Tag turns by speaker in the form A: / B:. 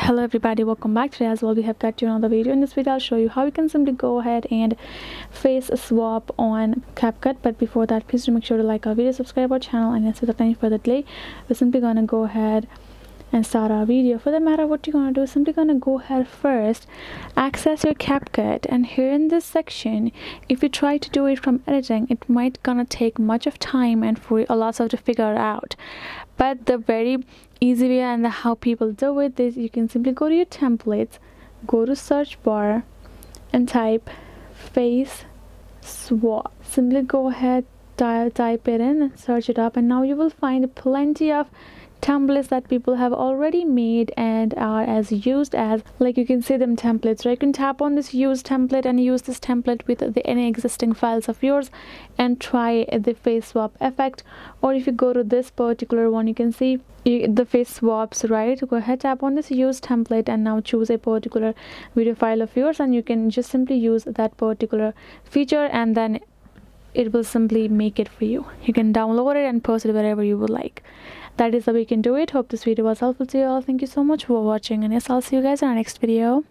A: Hello everybody, welcome back. Today as well we have got you another video. In this video I'll show you how you can simply go ahead and face swap on CapCut. But before that, please do make sure to like our video, subscribe our channel, and without any further delay we're simply going to go ahead and start our video. For the matter, what you're going to do is simply going to go ahead first, access your CapCut, and here in this section, if you try to do it from editing, it might gonna take much of time and for a lot of to figure out. But the very easy way and how people do it is you can simply go to your templates, go to search bar and type face swap. Simply go ahead, type it in and search it up, and now you will find plenty of templates that people have already made and are as used as, like you can see them templates, right? You can tap on this use template and use this template with any existing files of yours and try the face swap effect. Or if you go to this particular one, you can see the face swaps, right? Go ahead, tap on this use template and now choose a particular video file of yours, and you can just simply use that particular feature and then it will simply make it for you. You can download it and post it wherever you would like. That is the way you can do it. Hope this video was helpful to you all. Thank you so much for watching, and yes, I'll see you guys in our next video.